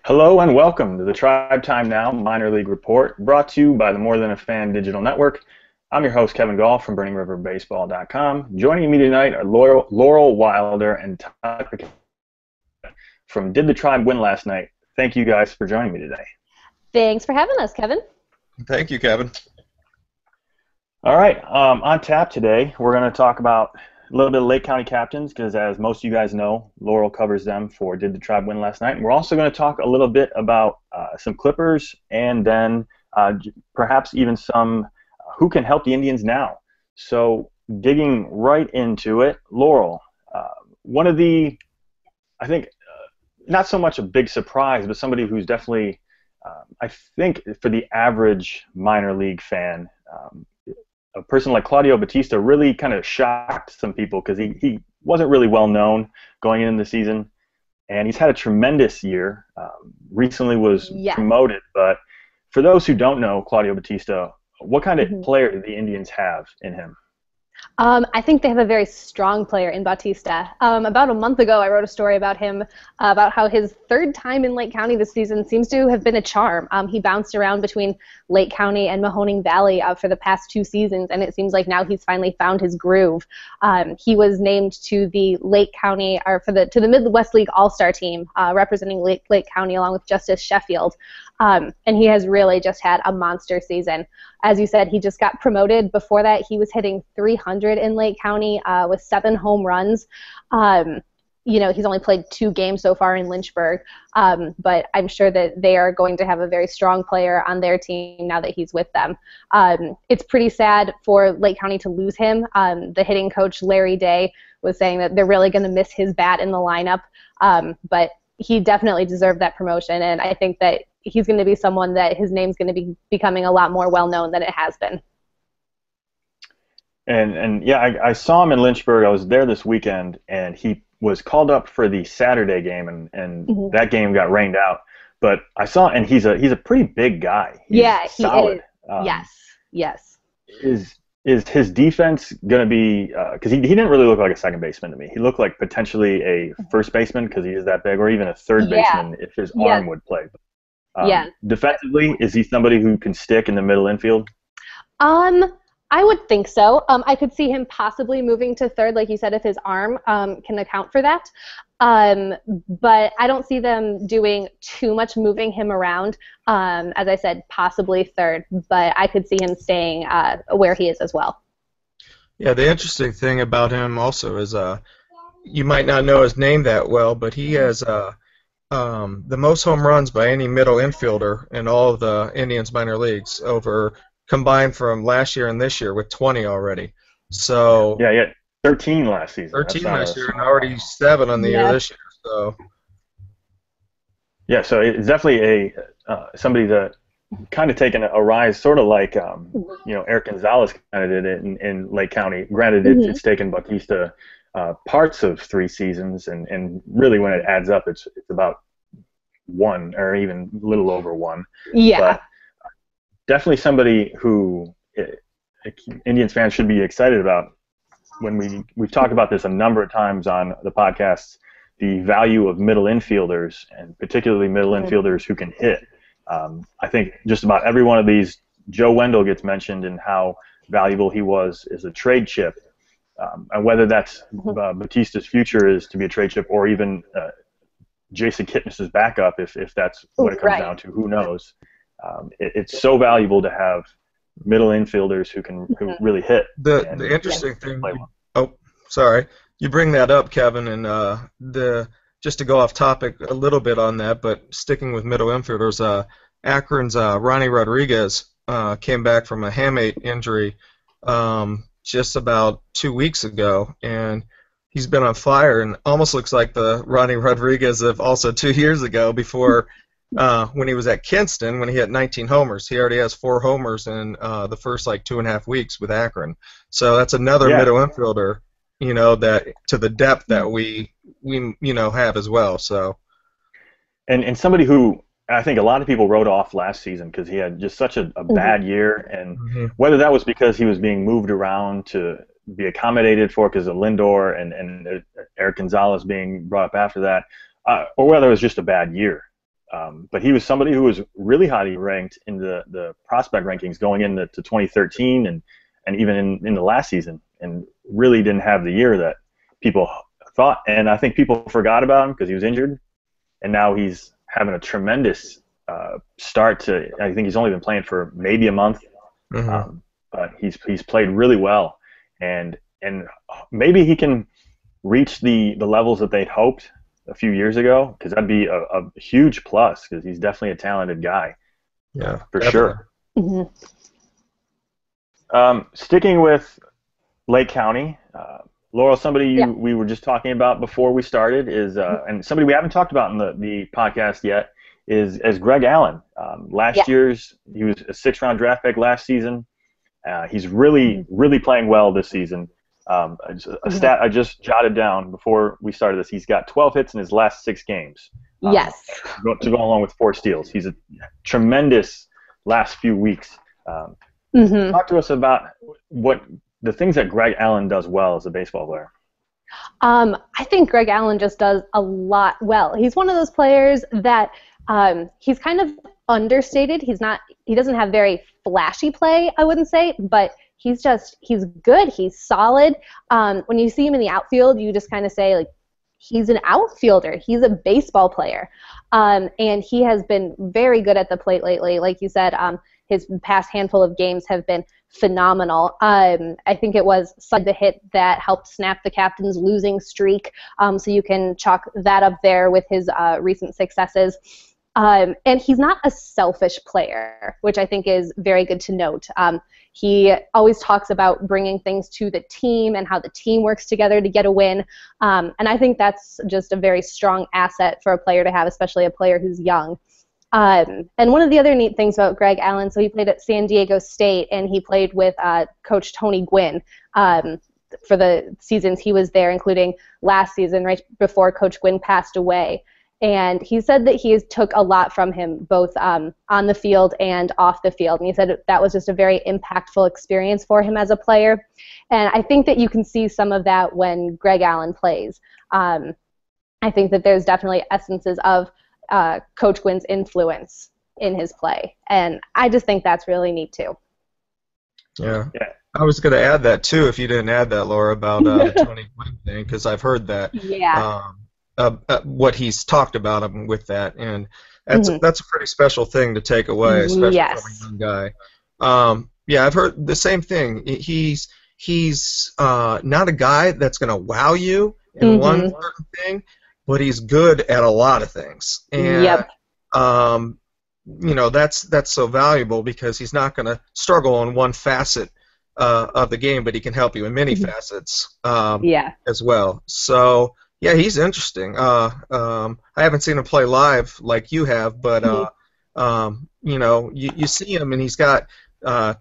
Hello and welcome to the Tribe Time Now Minor League Report, brought to you by the More Than a Fan Digital Network. I'm your host, Kevin Gall from BurningRiverBaseball.com. Joining me tonight are Laurel Wilder and Todd from Did the Tribe Win Last Night? Thank you guys for joining me today. Thanks for having us, Kevin. Thank you, Kevin. All right, on tap today, we're going to talk about a little bit of Lake County captains, because as most of you guys know, Laurel covers them for Did the Tribe Win Last Night? And we're also going to talk a little bit about some Clippers and then perhaps even some who can help the Indians now. So digging right into it, Laurel, one of the, I think, not so much a big surprise, but somebody who's definitely, I think, for the average minor league fan, a person like Claudio Batista really kind of shocked some people because he wasn't really well known going into the season, and he's had a tremendous year. Recently was promoted, but for those who don't know Claudio Batista, what kind of player do the Indians have in him? I think they have a very strong player in Bautista. About a month ago, I wrote a story about him, about how his third time in Lake County this season seems to have been a charm. He bounced around between Lake County and Mahoning Valley for the past 2 seasons, and it seems like now he's finally found his groove. He was named to the Lake County, or to the Midwest League All-Star team, representing Lake County along with Justice Sheffield. And he has really just had a monster season. As you said, he just got promoted. Before that, he was hitting 300 in Lake County with 7 home runs. He's only played 2 games so far in Lynchburg, but I'm sure that they are going to have a very strong player on their team now that he's with them. It's pretty sad for Lake County to lose him. The hitting coach, Larry Day, was saying that they're really going to miss his bat in the lineup, but he definitely deserved that promotion, and I think that he's going to be someone that his name's going to be becoming a lot more well-known than it has been. And yeah, I saw him in Lynchburg. I was there this weekend, and he was called up for the Saturday game, and that game got rained out. But I saw, and he's a pretty big guy. He's solid. He is. Yes. Is his defense going to be, because he didn't really look like a second baseman to me. He looked like potentially a first baseman because he is that big, or even a third baseman if his arm would play. Defensively, is he somebody who can stick in the middle infield? I would think so. I could see him possibly moving to third, like you said, if his arm can account for that. But I don't see them doing too much moving him around. As I said, possibly third, but I could see him staying where he is as well. Yeah, the interesting thing about him also is you might not know his name that well, but he has the most home runs by any middle infielder in all of the Indians minor leagues, over combined from last year and this year, with 20 already. So yeah, 13 last season. 13 last year, and already 7 on the year this year. So yeah, so it's definitely somebody that kind of taken a rise, sort of like Eric Gonzalez kind of did it in Lake County. Granted, it's taken Bautista parts of 3 seasons, and really when it adds up, it's about 1 or even a little over 1. Yeah. But definitely somebody who Indians fans should be excited about. When we've talked about this a number of times on the podcast, the value of middle infielders, and particularly middle infielders who can hit. I think just about every one of these, Joe Wendell gets mentioned in how valuable he was as a trade chip. And whether that's Batista's future is to be a trade chip, or even Jason Kipnis's backup, if that's what it comes down to, who knows. It's so valuable to have middle infielders who really hit. The interesting thing. Oh, sorry. You bring that up, Kevin, and just to go off topic a little bit on that, but sticking with middle infielders, Akron's Ronnie Rodriguez came back from a hamate injury just about 2 weeks ago, and he's been on fire, and almost looks like the Ronnie Rodriguez of also 2 years ago, before when he was at Kinston, when he had 19 homers. He already has 4 homers in the first 2.5 weeks with Akron. So that's another middle infielder, that to the depth that we have as well. So, and somebody who I think a lot of people wrote off last season because he had just such a bad year, and whether that was because he was being moved around to be accommodated for because of Lindor and Eric Gonzalez being brought up after that, or whether it was just a bad year. But he was somebody who was really highly ranked in the prospect rankings going into 2013 and even in the last season, and really didn't have the year that people thought. And I think people forgot about him because he was injured, and now he's having a tremendous start to. I think he's only been playing for maybe a month, but he's played really well, and maybe he can reach the levels that they'd hoped a few years ago, because that'd be a huge plus, because he's definitely a talented guy. Yeah, for definitely. sure. Sticking with Lake County, Laurel, somebody we were just talking about before we started is, and somebody we haven't talked about in the podcast yet is Greg Allen. Last year's, he was a 6th-round draft pick last season. He's really playing well this season. A stat I just jotted down before we started this: he's got 12 hits in his last 6 games. Yes. To go along with 4 steals. He's a tremendous last few weeks. Talk to us about what the things that Greg Allen does well as a baseball player. I think Greg Allen just does a lot well. He's one of those players that he's kind of understated. He doesn't have very flashy play, I wouldn't say, but he's good. He's solid. When you see him in the outfield, you just kind of say, like, he's an outfielder. He's a baseball player. And he has been very good at the plate lately. Like you said, his past handful of games have been phenomenal. I think it was the hit that helped snap the captain's losing streak. So you can chalk that up there with his recent successes. And he's not a selfish player, which I think is very good to note. He always talks about bringing things to the team and how the team works together to get a win. And I think that's just a very strong asset for a player to have, especially a player who's young. And one of the other neat things about Greg Allen, so he played at San Diego State, and he played with Coach Tony Gwynn for the seasons he was there, including last season, right before Coach Gwynn passed away. And he said that he took a lot from him, both on the field and off the field. And he said that was just a very impactful experience for him as a player. And I think that you can see some of that when Greg Allen plays. I think that there's definitely essences of Coach Gwynn's influence in his play. And I just think that's really neat, too. Yeah. I was going to add that, too, if you didn't add that, Laura, about the Tony Gwynn thing, because I've heard that. Yeah. What he's talked about him with that, and that's a pretty special thing to take away, especially from a young guy. Yeah, I've heard the same thing. He's not a guy that's going to wow you in one certain thing, but he's good at a lot of things. And that's so valuable, because he's not going to struggle on one facet of the game, but he can help you in many facets as well. So. Yeah, he's interesting. I haven't seen him play live like you have, but you see him, and he's got 4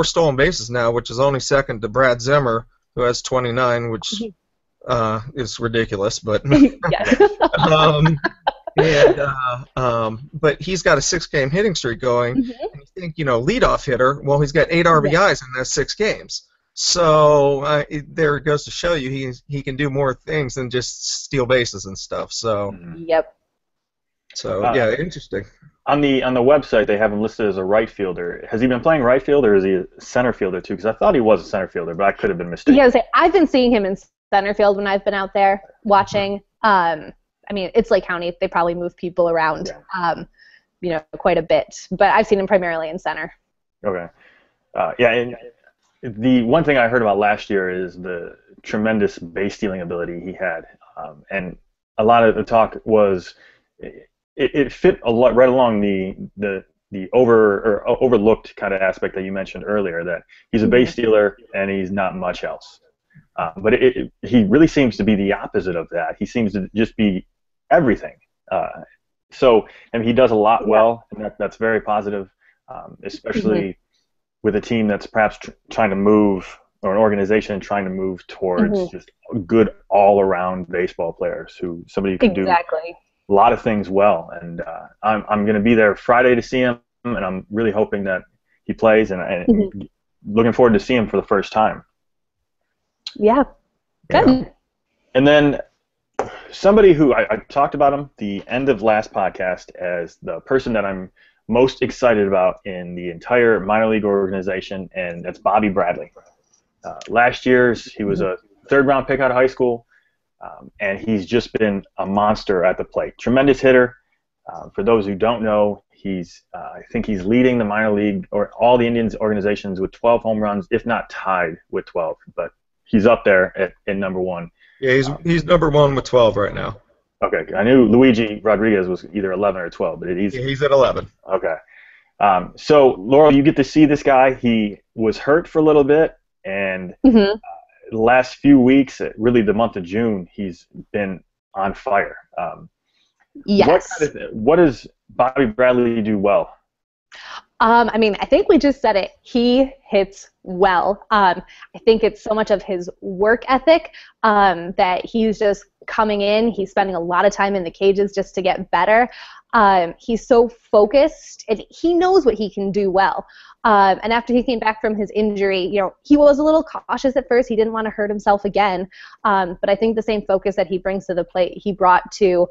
stolen bases now, which is only second to Brad Zimmer, who has 29, which is ridiculous. But but he's got a 6-game hitting streak going, and you think, leadoff hitter. Well, he's got 8 RBIs in those 6 games. So there it goes to show you he can do more things than just steal bases and stuff. So So interesting. On the website, they have him listed as a right fielder. Has he been playing right field, or is he a center fielder too? Because I thought he was a center fielder, but I could have been mistaken. Yeah, I've been seeing him in center field when I've been out there watching. I mean, it's Lake County. They probably move people around, quite a bit. But I've seen him primarily in center. Okay. And the one thing I heard about last year is the tremendous base stealing ability he had, and a lot of the talk was it fit a lot right along the overlooked kind of aspect that you mentioned earlier, that he's a base stealer and he's not much else. But he really seems to be the opposite of that. He seems to just be everything. So he does a lot well, and that's very positive, especially with a team that's perhaps trying to move, or an organization trying to move towards just good all-around baseball players, somebody who can do a lot of things well. And I'm going to be there Friday to see him, and I'm really hoping that he plays, and looking forward to seeing him for the first time. Yeah. Good. And then somebody who I talked about him the end of last podcast as the person that I'm most excited about in the entire minor league organization, and that's Bobby Bradley. Last year's he was a third-round pick out of high school, and he's just been a monster at the plate. Tremendous hitter. For those who don't know, I think he's leading the minor league or all the Indians organizations with 12 home runs, if not tied with 12. But he's up there at number one. Yeah, he's number one with 12 right now. Okay, I knew Luigi Rodriguez was either 11 or 12, but he's at 11. Okay. So, Laurel, you get to see this guy. He was hurt for a little bit, and the last few weeks, really the month of June, he's been on fire. Yes. What does Bobby Bradley do well? I mean, I think we just said it. He hits well. I think it's so much of his work ethic that he's just coming in. He's spending a lot of time in the cages just to get better. He's so focused, and he knows what he can do well. And after he came back from his injury, he was a little cautious at first. He didn't want to hurt himself again. But I think the same focus that he brings to the plate, he brought to,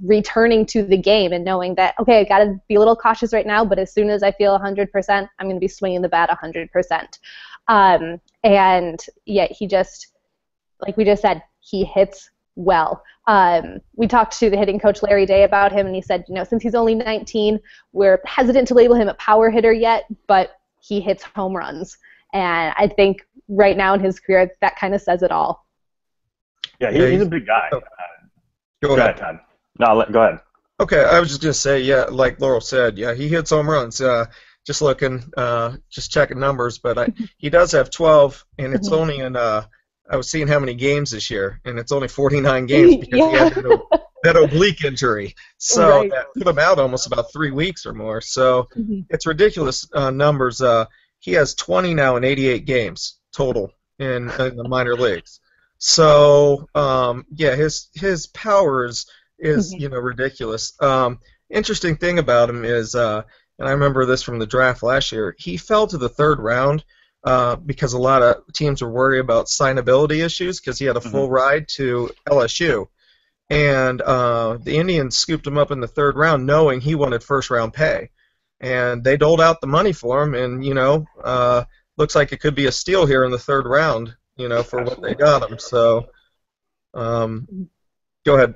returning to the game and knowing that, okay, I got to be a little cautious right now, but as soon as I feel 100%, I'm going to be swinging the bat 100%. And yet he just, like we just said, he hits well. We talked to the hitting coach Larry Day about him, and he said, since he's only 19, we're hesitant to label him a power hitter yet, but he hits home runs. And I think right now in his career, that kind of says it all. Yeah, he's a big guy. Go ahead, Todd. No, go ahead. Okay, I was just going to say, yeah, like Laurel said, yeah, he hits home runs. Just looking, just checking numbers, but he does have 12, and it's only in I was seeing how many games this year, and it's only 49 games because he had that oblique injury. So that put him out almost about 3 weeks or more. So it's ridiculous numbers. He has 20 now in 88 games total in the minor leagues. So yeah, his power is ridiculous. Interesting thing about him is, and I remember this from the draft last year, he fell to the third round. Because a lot of teams were worried about signability issues because he had a full ride to LSU. And the Indians scooped him up in the third round knowing he wanted first-round pay. And they doled out the money for him, and, looks like it could be a steal here in the third round, for what they got him. So, go ahead.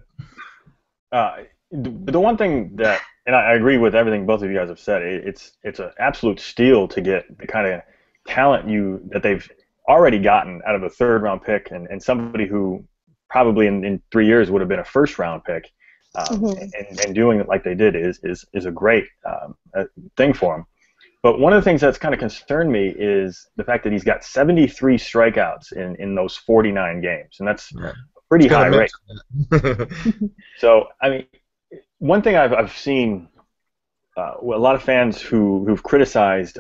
The one thing that, and I agree with everything both of you guys have said, it's an absolute steal to get the kind of talent that they've already gotten out of a third-round pick and somebody who probably in 3 years would have been a first-round pick, and doing it like they did is a great thing for him. But one of the things that's kind of concerned me is the fact that he's got 73 strikeouts in those 49 games, and that's a pretty high rate. So, I mean, one thing I've seen a lot of fans who've criticized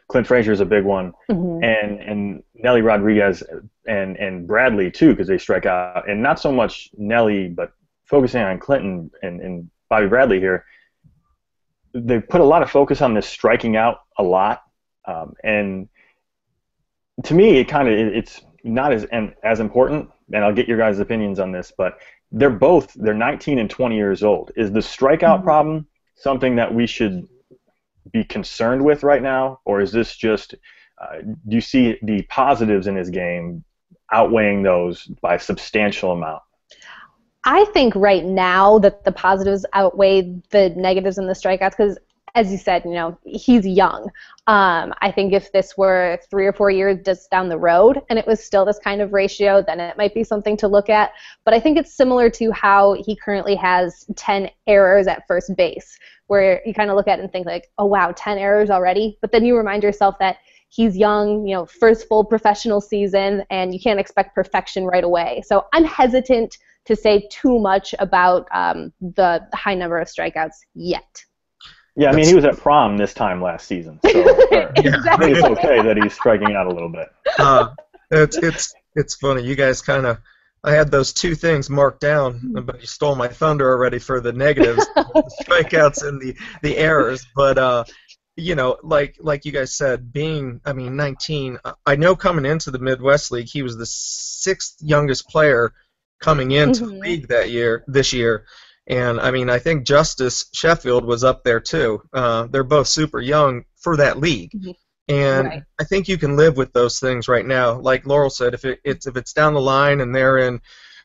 Clint Frazier is a big one, and Nelly Rodriguez and Bradley too, because they strike out, and not so much Nelly, but focusing on Clinton and Bobby Bradley here. They put a lot of focus on this striking out a lot, and to me, it's not as important. And I'll get your guys' opinions on this, but they're 19 and 20 years old. Is the strikeout problem something that we should be concerned with right now, or is this just do you see the positives in his game outweighing those by a substantial amount? I think right now that the positives outweigh the negatives and the strikeouts because, as you said, he's young. I think if this were 3 or 4 years just down the road and it was still this kind of ratio, then it might be something to look at. But I think it's similar to how he currently has 10 errors at first base, where you kind of look at it and think like, oh, wow, 10 errors already. But then you remind yourself that he's young, first full professional season, and you can't expect perfection right away. So I'm hesitant to say too much about the high number of strikeouts yet. Yeah, I mean, he was at prom this time last season, so I think it's okay that he's striking out a little bit. It's funny. You guys I had those two things marked down, but you stole my thunder already for the negatives, the strikeouts and the errors. But like you guys said, 19. I know coming into the Midwest League, he was the 6th youngest player coming into the league this year. And I mean, I think Justice Sheffield was up there too. They're both super young for that league, and I think you can live with those things right now. Like Laurel said, if it's down the line and they're in,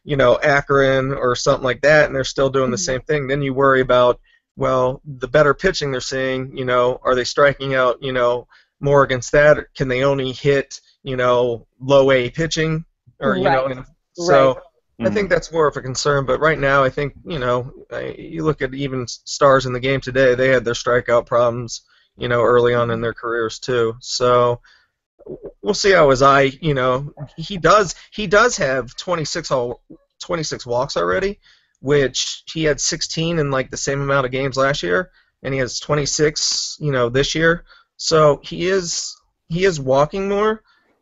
Akron or something like that, and they're still doing the same thing, then you worry about, well, the better pitching they're seeing. Are they striking out, more against that? Or can they only hit, low A pitching, or so. I think that's more of a concern, but right now I think, you look at even stars in the game today, they had their strikeout problems, early on in their careers too. So we'll see how his eye, he does have 26 walks already, which he had 16 in like the same amount of games last year, and he has 26, this year. So he is walking more,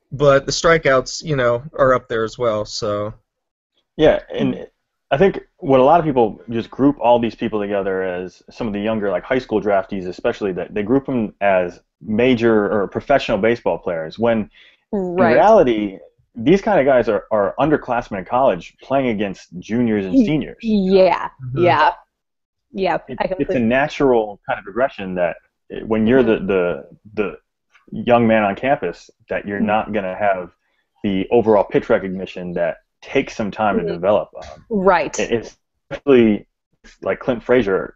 but the strikeouts, are up there as well, so. Yeah, and I think what a lot of people just group all these people together as some of the younger, like high school draftees especially, that they group them as major or professional baseball players, when in reality, these kind of guys are underclassmen in college playing against juniors and seniors. Yeah, yeah. It's a natural kind of progression that when you're the young man on campus, that you're not going to have the overall pitch recognition that takes some time to develop. It's especially like Clint Frazier.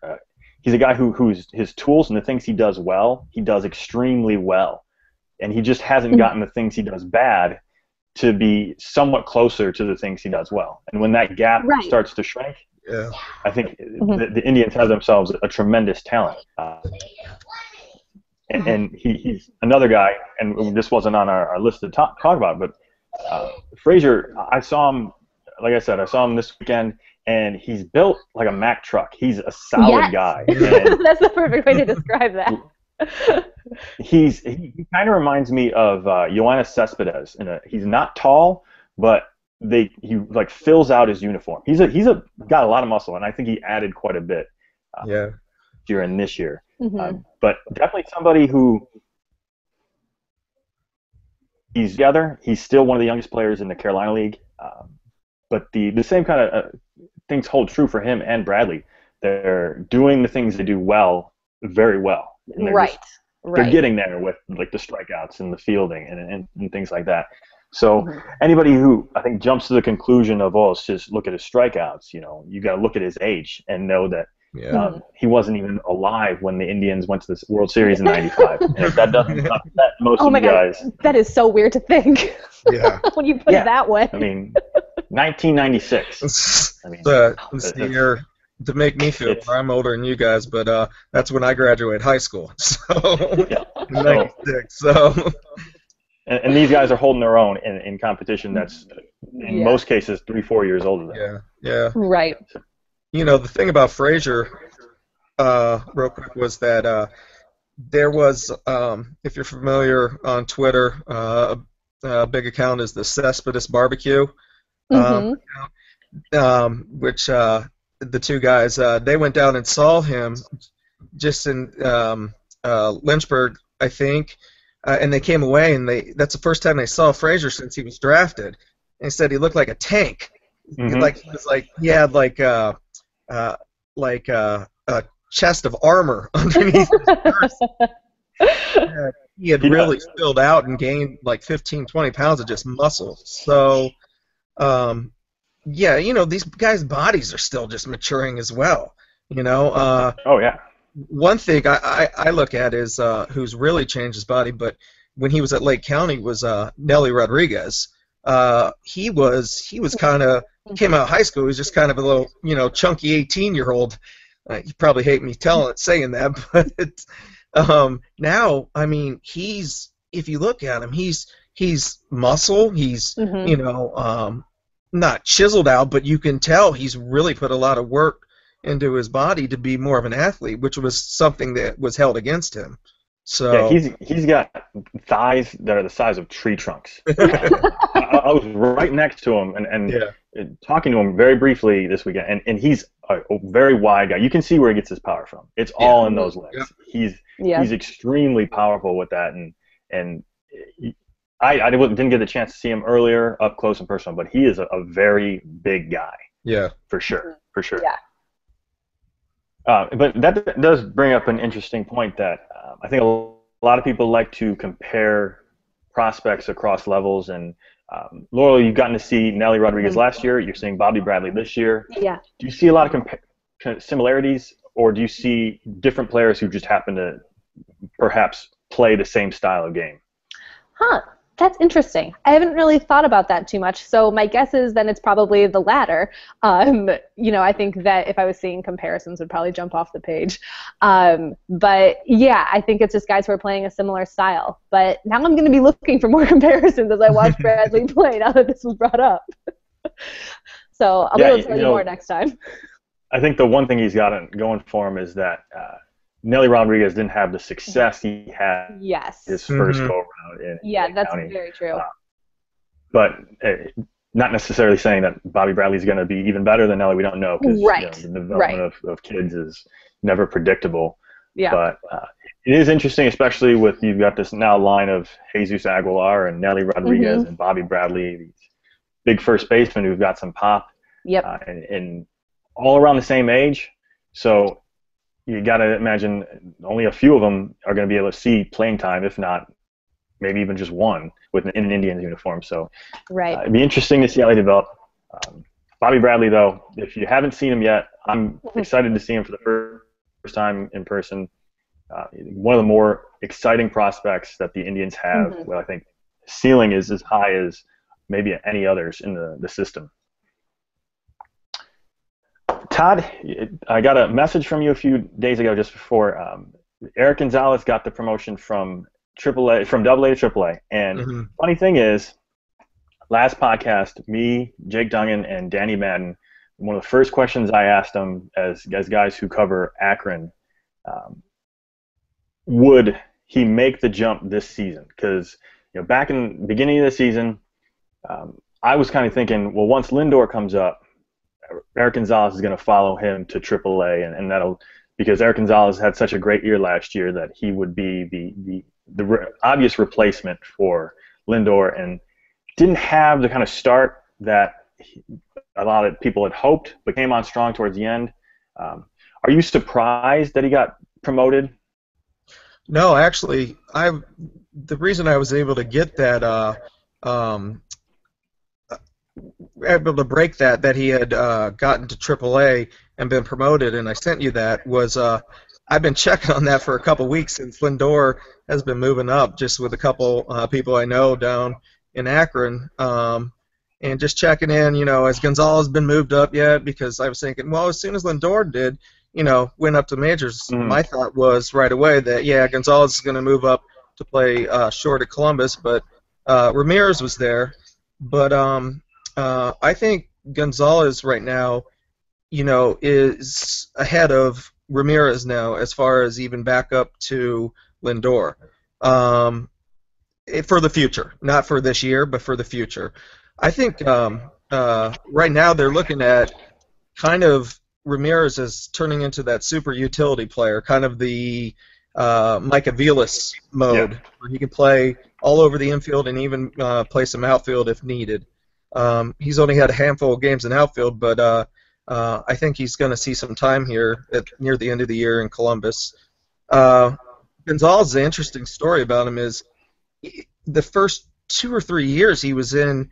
He's a guy who's his tools and the things he does well, he does extremely well, and he just hasn't gotten the things he does bad to be somewhat closer to the things he does well. And when that gap starts to shrink, I think the Indians have themselves a tremendous talent. And he's another guy, and this wasn't on our list to talk about, but Frazier, I saw him, like I said, I saw him this weekend, and he's built like a Mack truck. He's a solid guy. That's the perfect way to describe that. He kind of reminds me of Yoenis Cespedes. He's not tall, but he like fills out his uniform. He's got a lot of muscle, and I think he added quite a bit during this year. But definitely somebody who he's together. He's still one of the youngest players in the Carolina League. But the same kind of things hold true for him and Bradley. They're doing the things they do well, very well. And they're getting there with like the strikeouts and the fielding and things like that. So anybody who I think jumps to the conclusion of, let's just look at his strikeouts, you got to look at his age and know that he wasn't even alive when the Indians went to the World Series in '95. And if that doesn't upset most of the guys. That is so weird to think. When you put it that way. I mean, 1996. I mean, it's the year to make me feel I'm older than you guys, but that's when I graduated high school. So, in '96. So. And these guys are holding their own in competition that's, in most cases, 3-4 years older than them. Yeah. Right. The thing about Frazier, real quick, was that there was, if you're familiar on Twitter, a big account is the Cespedes Barbecue, which the two guys, they went down and saw him just in Lynchburg, I think, and they came away, and that's the first time they saw Frazier since he was drafted. And they said he looked like a tank. He had a chest of armor underneath his shirt. He had really filled out and gained like 15, 20 pounds of just muscle. So, these guys' bodies are still just maturing as well. One thing I look at is who's really changed his body, but when he was at Lake County was Nelly Rodriguez. He was kind of came out of high school. He was just kind of a little chunky 18-year-old. You probably hate me saying that, but now I mean if you look at him, he's muscle. He's not chiseled out, but you can tell he's really put a lot of work into his body to be more of an athlete, which was something that was held against him. So he's got thighs that are the size of tree trunks. I was right next to him and talking to him very briefly this weekend, and he's a very wide guy. You can see where he gets his power from. It's all in those legs. He's extremely powerful with that, and didn't get the chance to see him earlier up close and personal, but he is a very big guy. Yeah. For sure. For sure. Yeah. But that does bring up an interesting point that I think a lot of people like to compare prospects across levels. And Laurel, you've gotten to see Nelly Rodriguez last year. You're seeing Bobby Bradley this year. Yeah. Do you see a lot of similarities, or do you see different players who just happen to perhaps play the same style of game? Huh. That's interesting. I haven't really thought about that too much. So my guess is then it's probably the latter. I think that if I was seeing comparisons, would probably jump off the page. But yeah, I think it's just guys who are playing a similar style. But now I'm going to be looking for more comparisons as I watch Bradley play. Now that this was brought up, so I'll be able to tell you more next time. I think the one thing he's got going for him is that Nelly Rodriguez didn't have the success he had his first go-around in that's County. Very true. But not necessarily saying that Bobby Bradley's going to be even better than Nelly. We don't know because the development of kids is never predictable. Yeah. But it is interesting, especially with you've got this now line of Jesus Aguilar and Nelly Rodriguez and Bobby Bradley, these big first basemen who've got some pop. Yep. And all around the same age. So you got to imagine only a few of them are going to be able to see playing time, if not maybe even just one in an Indians uniform. So it'd be interesting to see how they develop. Bobby Bradley, though, if you haven't seen him yet, I'm excited to see him for the first time in person. One of the more exciting prospects that the Indians have. Well, I think ceiling is as high as maybe any others in the system. Todd, I got a message from you a few days ago, just before. Eric Gonzalez got the promotion from AA to AAA, and funny thing is, last podcast, me, Jake Dungan, and Danny Madden, one of the first questions I asked them as guys who cover Akron, would he make the jump this season? Because back in the beginning of the season, I was kind of thinking, well, once Lindor comes up, Eric Gonzalez is going to follow him to AAA, and that'll, because Eric Gonzalez had such a great year last year that he would be the obvious replacement for Lindor, and didn't have the kind of start that a lot of people had hoped, but came on strong towards the end. Are you surprised that he got promoted? No, actually, the reason I was able to get that able to break that he had gotten to AAA and been promoted, and I sent you that, was I've been checking on that for a couple weeks since Lindor has been moving up, just with a couple people I know down in Akron, and just checking in, has Gonzalez been moved up yet? Because I was thinking, well, as soon as Lindor did, went up to majors, my thought was right away that, Gonzalez is going to move up to play short at Columbus, but Ramirez was there. But I think Gonzalez right now, is ahead of Ramirez now as far as even back up to Lindor for the future, not for this year, but for the future. I think right now they're looking at kind of Ramirez as turning into that super utility player, kind of the Mike Aviles mode, where he can play all over the infield and even play some outfield if needed. He's only had a handful of games in outfield, but I think he's going to see some time here near the end of the year in Columbus. Gonzalez, the interesting story about him is the first 2 or 3 years he was in,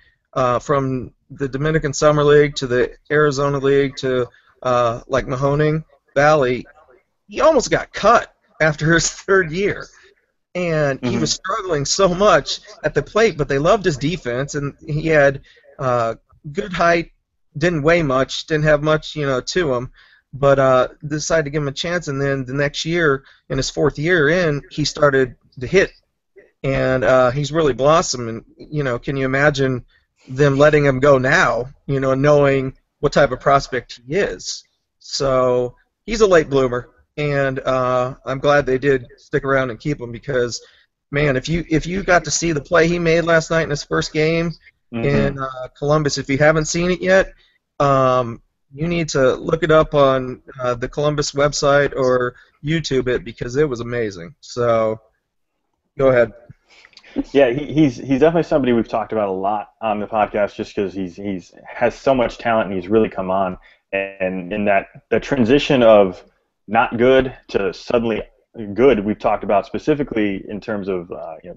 from the Dominican Summer League to the Arizona League to like Mahoning Valley, he almost got cut after his 3rd year. And he was struggling so much at the plate, but they loved his defense, and he had good height, didn't weigh much, didn't have much, to him, but decided to give him a chance. And then the next year, in his 4th year in, he started to hit, and he's really blossomed. And can you imagine them letting him go now? Knowing what type of prospect he is. So he's a late bloomer, and I'm glad they did stick around and keep him, because, man, if you got to see the play he made last night in his first game in Columbus, if you haven't seen it yet, you need to look it up on the Columbus website or YouTube it, because it was amazing. So go ahead. Yeah, he's definitely somebody we've talked about a lot on the podcast, just because he's has so much talent and he's really come on. And in that the transition of not good to suddenly good, we've talked about specifically in terms of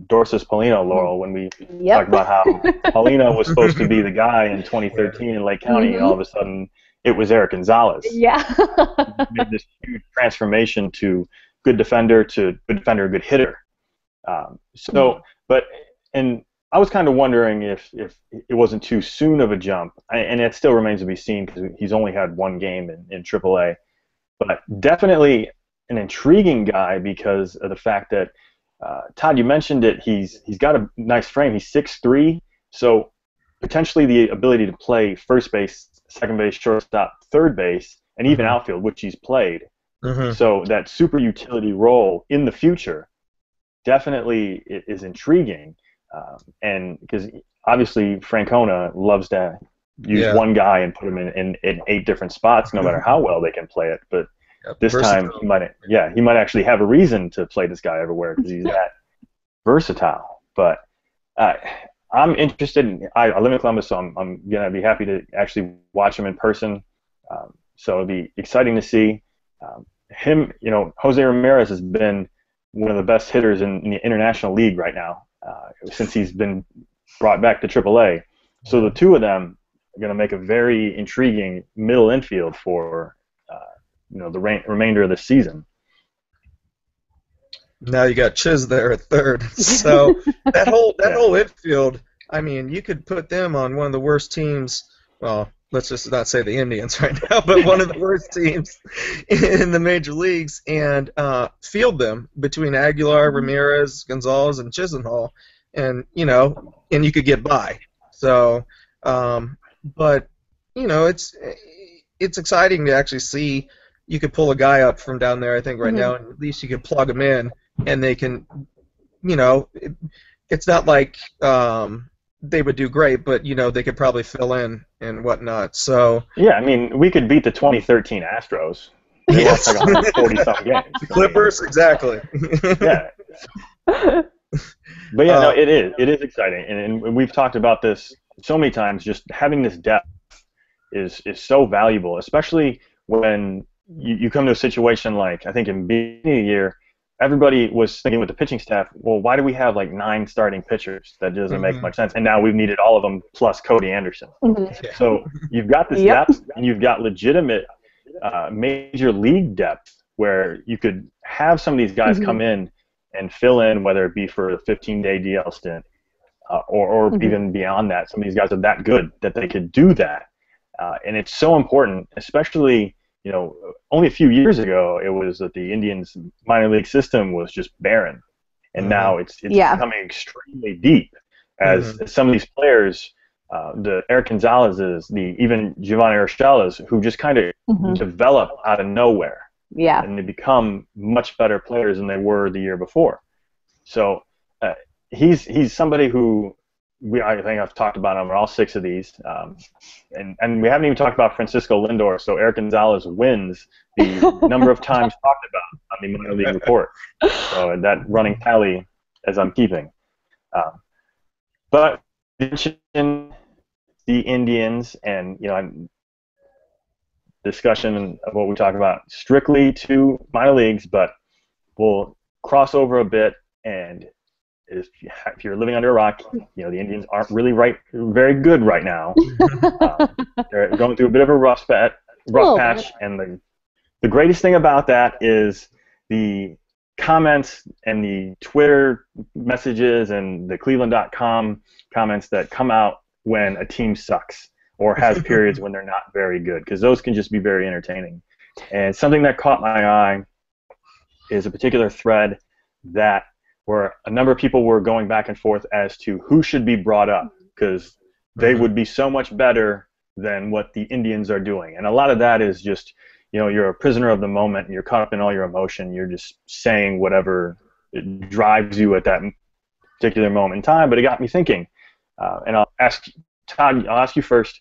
Dorsis Paulino, Laurel, when we talked Yep. about how Paulino was supposed to be the guy in 2013 in Lake County, and all of a sudden it was Eric Gonzalez. Yeah. Made this huge transformation to good defender, good hitter. But and I was kind of wondering if it wasn't too soon of a jump, and it still remains to be seen because he's only had one game in AAA, but definitely an intriguing guy because of the fact that Todd, you mentioned it. He's got a nice frame. He's 6'3", so potentially the ability to play first base, second base, shortstop, third base, and even outfield, which he's played. So that super utility role in the future definitely is intriguing, and because obviously Francona loves to use one guy and put him in 8 different spots, no matter how well they can play it. But this time he might actually have a reason to play this guy everywhere because he's that versatile. But I'm interested. I live in Columbus, so I'm gonna be happy to actually watch him in person. So it'll be exciting to see him. Jose Ramirez has been one of the best hitters in the International League right now since he's been brought back to AAA. So the two of them are going to make a very intriguing middle infield for the remainder of the season. Now you got Chiz there at third. So that whole infield, I mean, you could put them on one of the worst teams. Well, let's just not say the Indians right now, but one of the worst teams in the major leagues, and field them between Aguilar, Ramirez, Gonzalez, and Chisenhall, and you could get by. So, but it's exciting to actually see. You could pull a guy up from down there, I think, right now, and at least you could plug them in, and they can, it's not like they would do great, but they could probably fill in and whatnot. So yeah, I mean, we could beat the 2013 Astros. They lost like 140-something games. The Clippers, exactly. Yeah. But yeah, no, it is exciting, and we've talked about this so many times. Just having this depth is so valuable, especially when you come to a situation like I think in the beginning of the year. Everybody was thinking with the pitching staff, well, why do we have like 9 starting pitchers? That doesn't make much sense. And now we've needed all of them plus Cody Anderson. So you've got this depth, and you've got legitimate major league depth where you could have some of these guys come in and fill in, whether it be for a 15-day DL stint or even beyond that. Some of these guys are that good that they could do that. And it's so important, especially only a few years ago, it was that the Indians' minor league system was just barren, and now it's becoming extremely deep. As some of these players, the Eric Gonzalez's, even Giovanni Urshela's, who just kind of develop out of nowhere, and they become much better players than they were the year before. So he's somebody who I think I've talked about him on all 6 of these, and we haven't even talked about Francisco Lindor. So Eric Gonzalez wins the number of times talked about on the minor league report. So that running tally as I'm keeping. But the Indians and discussion of what we talk about strictly to minor leagues, but we'll cross over a bit. And if you're living under a rock, the Indians aren't really very good right now. They're going through a bit of a rough patch, and the greatest thing about that is the comments and the Twitter messages and the Cleveland.com comments that come out when a team sucks or has periods when they're not very good, because those can just be very entertaining. And something that caught my eye is a particular thread where a number of people were going back and forth as to who should be brought up, because they would be so much better than what the Indians are doing. And a lot of that is just, you're a prisoner of the moment, and you're caught up in all your emotion. You're just saying whatever it drives you at that particular moment in time. But it got me thinking, and I'll ask Todd, I'll ask you first,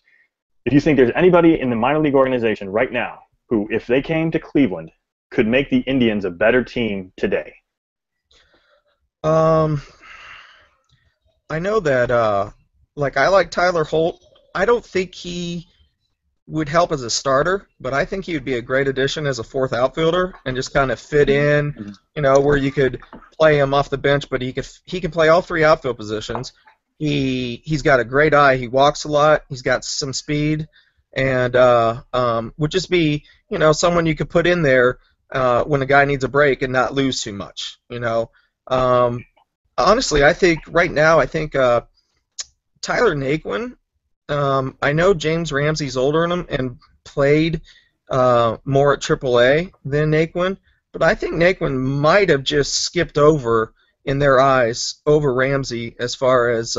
if you think there's anybody in the minor league organization right now who, if they came to Cleveland, could make the Indians a better team today. I know that like I like Tyler Holt. I don't think he would help as a starter, but I think he would be a great addition as a fourth outfielder and just kind of fit in, Mhm. where you could play him off the bench, but he can play all three outfield positions. He's got a great eye. He walks a lot. He's got some speed, and would just be someone you could put in there when a guy needs a break and not lose too much. Um, honestly, I think Tyler Naquin. I know James Ramsey's older than him and played more at AAA than Naquin, but I think Naquin might have just skipped over in their eyes over Ramsey as far as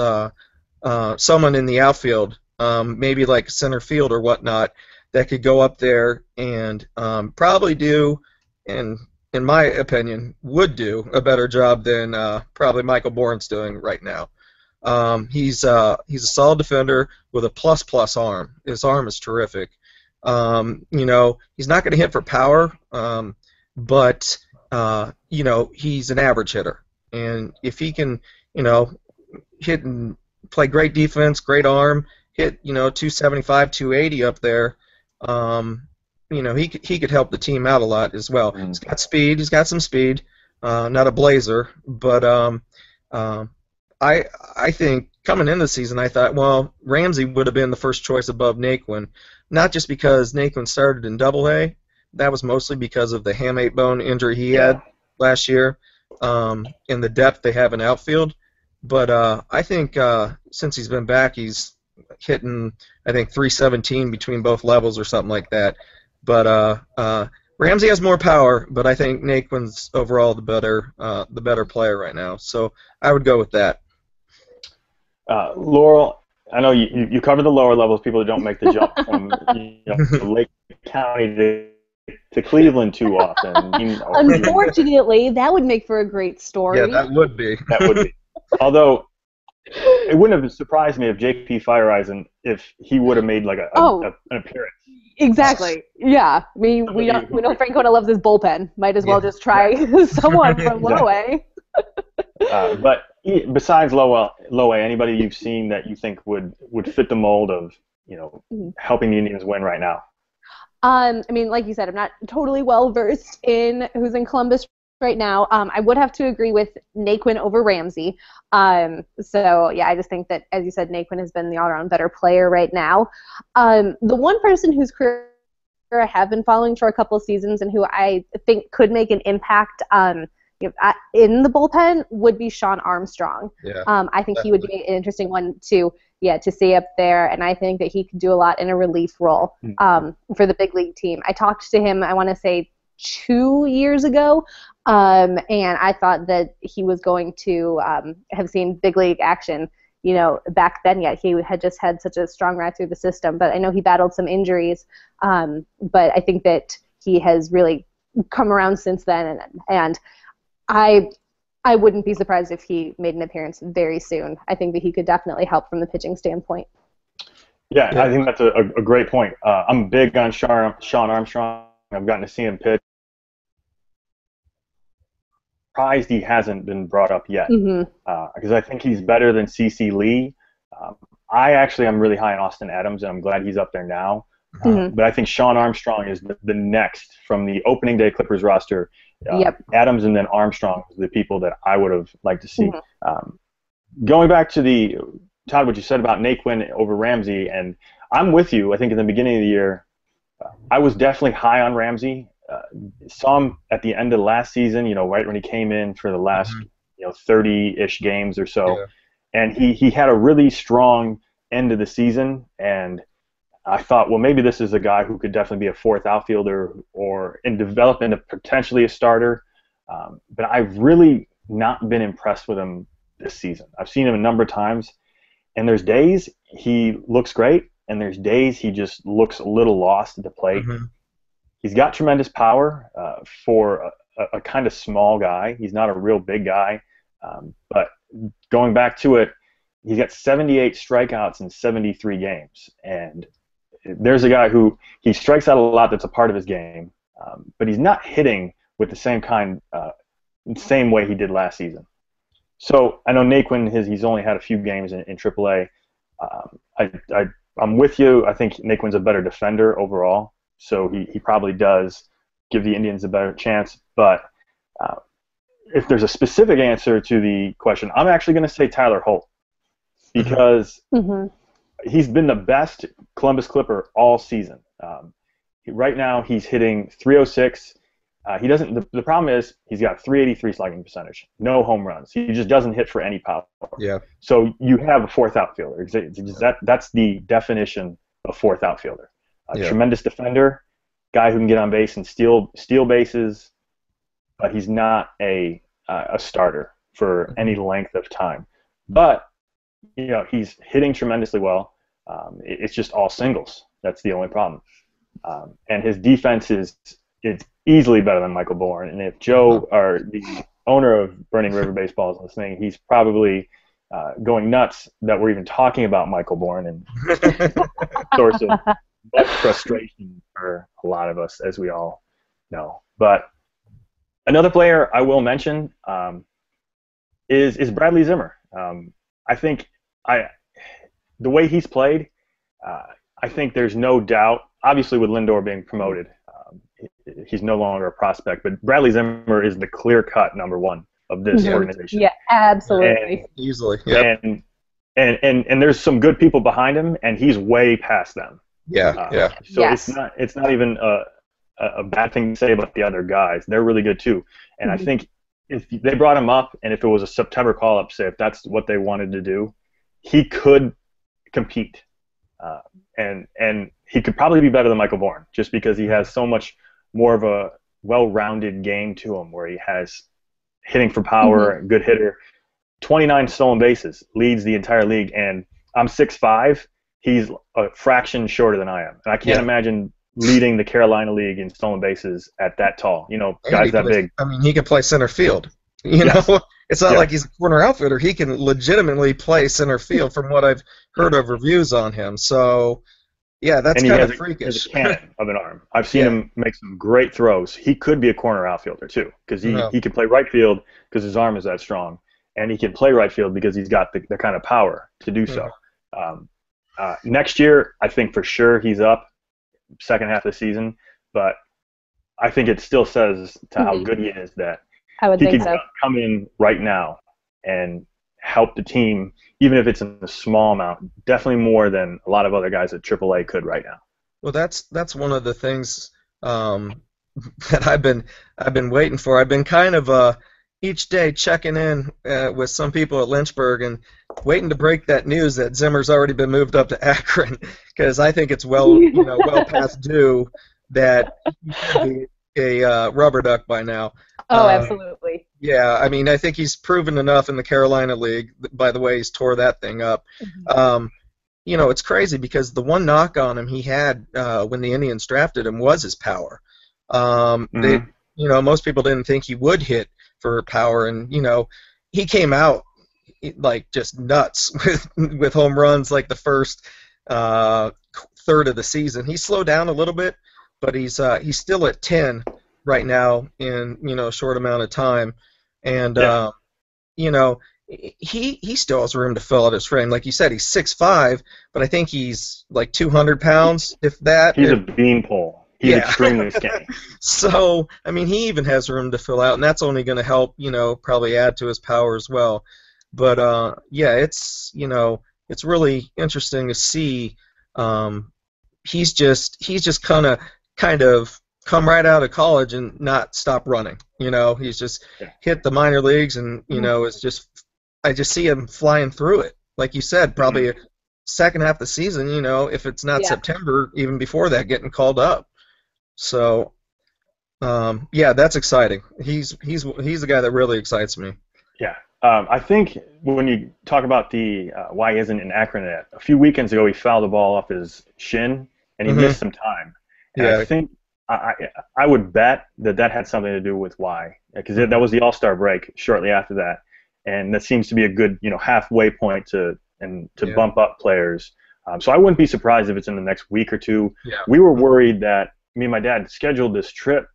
someone in the outfield, maybe like center field or whatnot, that could go up there and probably do, and in my opinion, would do a better job than probably Michael Bourne's doing right now. He's a solid defender with a plus arm. His arm is terrific. He's not going to hit for power, but he's an average hitter, and if he can, hit and play great defense, great arm, hit 275, 280 up there, he could help the team out a lot as well. Mhm. He's got speed. He's got some speed. Not a blazer, but um, I think coming into the season, I thought, well, Ramsey would have been the first choice above Naquin, not just because Naquin started in Double A. That was mostly because of the hamate bone injury he Yeah. had last year, and the depth they have in outfield. But I think since he's been back, he's hitting, I think, 317 between both levels or something like that. But Ramsey has more power, but I think Naquin's overall the better player right now. So I would go with that. Laurel, I know you cover the lower levels, people that don't make the jump from Lake County to Cleveland too often. Unfortunately, that would make for a great story. Yeah, that would be. That would be. Although it wouldn't have surprised me if JP Fireisen, if he would have made like an appearance. Exactly. Yeah. We know Francona loves his bullpen. Might as well just try someone from low A. But besides low A, anybody you've seen that you think would fit the mold of helping the Indians win right now? I mean, like you said, I'm not totally well versed in who's in Columbus right now. I would have to agree with Naquin over Ramsey. So yeah, I just think that, as you said, Naquin has been the all-around better player right now. The one person whose career I have been following for a couple seasons and who I think could make an impact in the bullpen would be Sean Armstrong. Yeah, I think he would be an interesting one to see up there, and I think that he could do a lot in a relief role for the big league team. I talked to him, I want to say 2 years ago, and I thought that he was going to have seen big league action back then, yet he had just had such a strong ride through the system. But I know he battled some injuries, but I think that he has really come around since then, and I wouldn't be surprised if he made an appearance very soon. I think that he could definitely help from the pitching standpoint. Yeah, I think that's a great point. I'm big on Sean Armstrong. I've gotten to see him pitch. Surprised he hasn't been brought up yet, because I think he's better than CC Lee. I actually am really high on Austin Adams, and I'm glad he's up there now. But I think Sean Armstrong is the next from the opening day Clippers roster. Adams and then Armstrong, the people that I would have liked to see. Going back to Todd, what you said about Naquin over Ramsey, and I'm with you. I think in the beginning of the year, I was definitely high on Ramsey. Saw him at the end of last season, right when he came in for the last 30-ish games or so, and he had a really strong end of the season, and I thought, well, maybe this is a guy who could definitely be a fourth outfielder or in development of potentially a starter. But I've really not been impressed with him this season. I've seen him a number of times, and there's days he looks great, and there's days he just looks a little lost at the plate. He's got tremendous power for a kind of small guy. He's not a real big guy. But going back to it, he's got 78 strikeouts in 73 games, and there's a guy who he strikes out a lot. That's a part of his game, but he's not hitting with the same way he did last season. So I know Naquin, he's only had a few games in AAA. I'm with you. I think Naquin's a better defender overall, so he probably does give the Indians a better chance. But uh, if there's a specific answer to the question, I'm actually going to say Tyler Holt because he's been the best Columbus Clipper all season. Right now, he's hitting 306. He doesn't. The problem is he's got 383 slugging percentage, no home runs. He just doesn't hit for any power. Yeah. So you have a fourth outfielder. That's the definition of fourth outfielder. A tremendous defender, guy who can get on base and steal bases, but he's not a starter for any length of time. But he's hitting tremendously well. It's just all singles. That's the only problem. And his defense is easily better than Michael Bourne. And if Joe, or the owner of Burning River Baseball, is listening, he's probably going nuts that we're even talking about Michael Bourne, and source of much frustration for a lot of us, as we all know. But another player I will mention is Bradley Zimmer. I think the way he's played, I think there's no doubt. Obviously, with Lindor being promoted, he's no longer a prospect. But Bradley Zimmer is the clear-cut number one of this organization. Yeah, absolutely. Easily. Yep. And there's some good people behind him, and he's way past them. Yeah. So it's not even a bad thing to say about the other guys. They're really good too. And I think if they brought him up, and if it was a September call-up, say if that's what they wanted to do, he could compete. And he could probably be better than Michael Bourne, just because he has so much more of a well-rounded game to him, where he has hitting for power, good hitter, 29 stolen bases, leads the entire league, and I'm 6'5". He's a fraction shorter than I am, and I can't imagine leading the Carolina League in stolen bases at that tall. Guys that big. I mean, he can play center field. Know, it's not like he's a corner outfielder. He can legitimately play center field, from what I've heard of reviews on him. So, yeah, that's kind of freakish. He has a cannon of an arm. I've seen him make some great throws. He could be a corner outfielder too, because he can play right field because his arm is that strong, and he can play right field because he's got the kind of power to do so. Next year, I think for sure he's up second half of the season, but I think it still says to how good he is that he could come in right now and help the team, even if it's in a small amount, definitely more than a lot of other guys at AAA could right now. Well, that's one of the things that I've been waiting for. I've been kind of each day checking in with some people at Lynchburg and waiting to break that news that Zimmer's already been moved up to Akron, because I think it's well past due that he should be a rubber duck by now. Oh, absolutely. Yeah, I mean, I think he's proven enough in the Carolina League. By the way, he's tore that thing up. It's crazy because the one knock on him he had when the Indians drafted him was his power. Most people didn't think he would hit for power, and he came out like just nuts with home runs like the first third of the season. He slowed down a little bit, but he's still at 10 right now in a short amount of time, and he still has room to fill out his frame. Like you said, he's 6'5", but I think he's like 200 pounds, if that. He's a beanpole. He's extremely skinny. So, I mean, he even has room to fill out, and that's only going to help, probably add to his power as well. But it's it's really interesting to see. He's just kind of come right out of college and not stop running. He's just hit the minor leagues, and it's just I just see him flying through it. Like you said, probably a second half of the season. If it's not September, even before that, getting called up. So, that's exciting. He's the guy that really excites me. Yeah. I think when you talk about the why he isn't in Akron yet, a few weekends ago he fouled the ball off his shin and he missed some time. And I think I would bet that had something to do with why, because that was the All-Star break shortly after that, and that seems to be a good halfway point to bump up players. So I wouldn't be surprised if it's in the next week or two. Yeah. We were worried that me and my dad scheduled this trip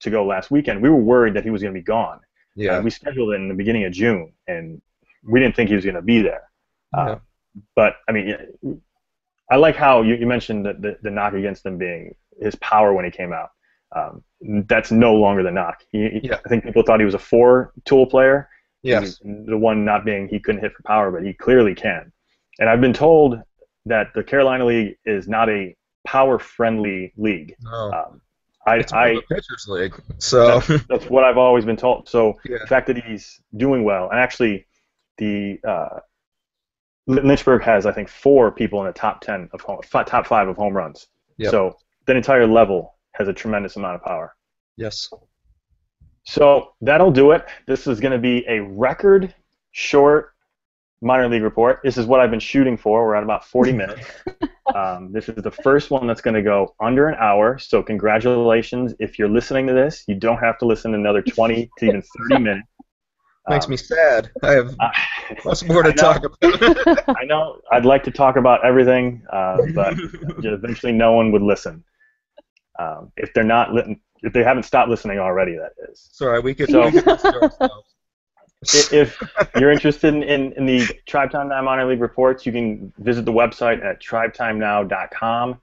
to go last weekend. We were worried that he was going to be gone. Yeah. We scheduled it in the beginning of June, and we didn't think he was going to be there. Yeah. But I mean, I like how you mentioned the knock against him being his power when he came out. That's no longer the knock. Yeah. I think people thought he was a 4-tool player. Yes. The one not being he couldn't hit for power, but he clearly can. And I've been told that the Carolina League is not a power-friendly league. No. It's more of a pitcher's league. So that's what I've always been told. So yeah. The fact that he's doing well, and actually the Lynchburg has, I think, 4 people in the top 10 of top 5 of home runs. Yep. So that entire level has a tremendous amount of power. Yes. So that'll do it. This is going to be a record short minor league report. This is what I've been shooting for. We're at about 40 minutes. This is the first one that's going to go under an hour. So congratulations. If you're listening to this, you don't have to listen another 20 to even 30 minutes. Makes me sad. I have lots more to talk about. I know. I'd like to talk about everything, but eventually no one would listen. If they're not, if they haven't stopped listening already, that is. Sorry, we could listen ourselves. If you're interested in the Tribe Time Now minor league reports, you can visit the website at tribetimenow.com.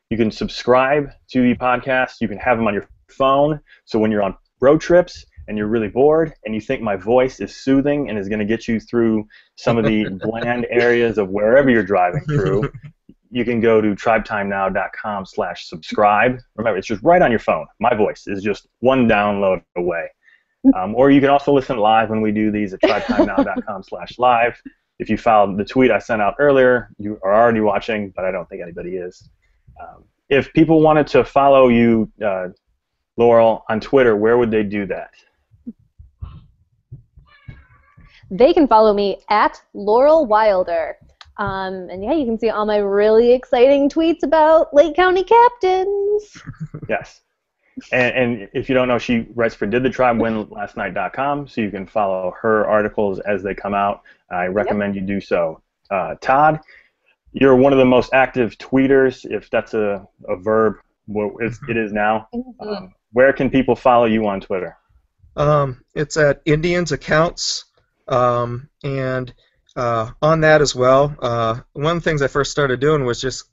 You can subscribe to the podcast. You can have them on your phone. So when you're on road trips and you're really bored and you think my voice is soothing and is going to get you through some of the bland areas of wherever you're driving through, you can go to tribetimenow.com/subscribe. Remember, it's just right on your phone. My voice is just one download away. Or you can also listen live when we do these at tribetimenow.com/live. If you followed the tweet I sent out earlier, you are already watching, but I don't think anybody is. If people wanted to follow you, Laurel, on Twitter, where would they do that? They can follow me at Laurel Wilder. And yeah, you can see all my really exciting tweets about Lake County captains. Yes. And if you don't know, she writes for didthetribewinlasttnight.com, so you can follow her articles as they come out. I recommend you do so. Todd, you're one of the most active tweeters, if that's a verb. Well, it is now. Where can people follow you on Twitter? It's at Indians Accounts, and on that as well. One of the things I first started doing was just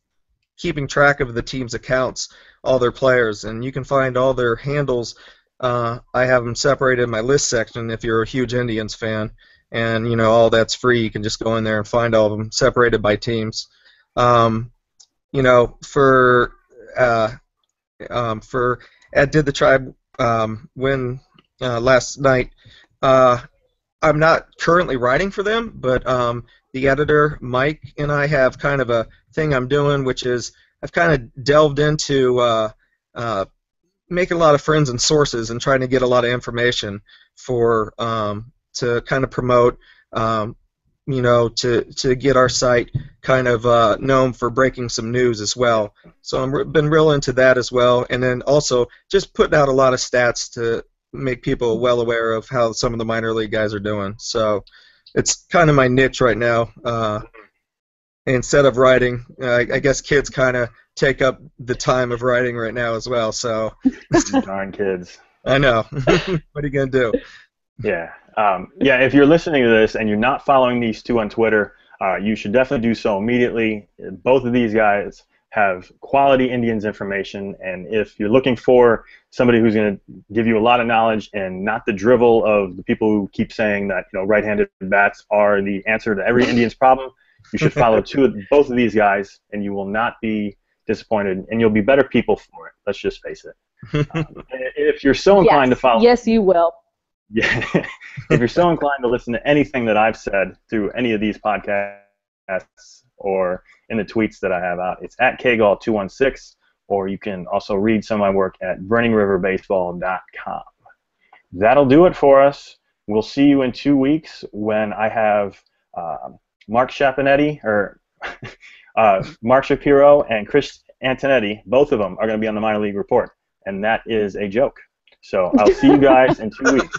keeping track of the team's accounts, all their players, and you can find all their handles. I have them separated in my list section if you're a huge Indians fan, and all that's free. You can just go in there and find all of them separated by teams. For at Did the Tribe win last night, I'm not currently writing for them, but the editor, Mike, and I have kind of a thing I'm doing, which is I've kind of delved into making a lot of friends and sources and trying to get a lot of information for to kind of promote, to get our site kind of known for breaking some news as well. So I've been real into that as well, and then also just putting out a lot of stats to make people well aware of how some of the minor league guys are doing. So it's kind of my niche right now. Instead of writing, I guess kids kind of take up the time of writing right now as well. So darn kids. I know. What are you gonna do? Yeah. If you're listening to this and you're not following these two on Twitter, you should definitely do so immediately. Both of these guys have quality Indians information, and if you're looking for somebody who's going to give you a lot of knowledge and not the drivel of the people who keep saying that right-handed bats are the answer to every Indians problem, you should follow both of these guys, and you will not be disappointed, and you'll be better people for it. Let's just face it. If you're so inclined to follow, yes, you will. Yeah, if you're so inclined to listen to anything that I've said through any of these podcasts or in the tweets that I have out, it's at KGall216, or you can also read some of my work at burningriverbaseball.com. That'll do it for us. We'll see you in 2 weeks when I have Mark Shapinetti, or Mark Shapiro and Chris Antonetti. Both of them are going to be on the minor league report, and that is a joke. So I'll see you guys in 2 weeks.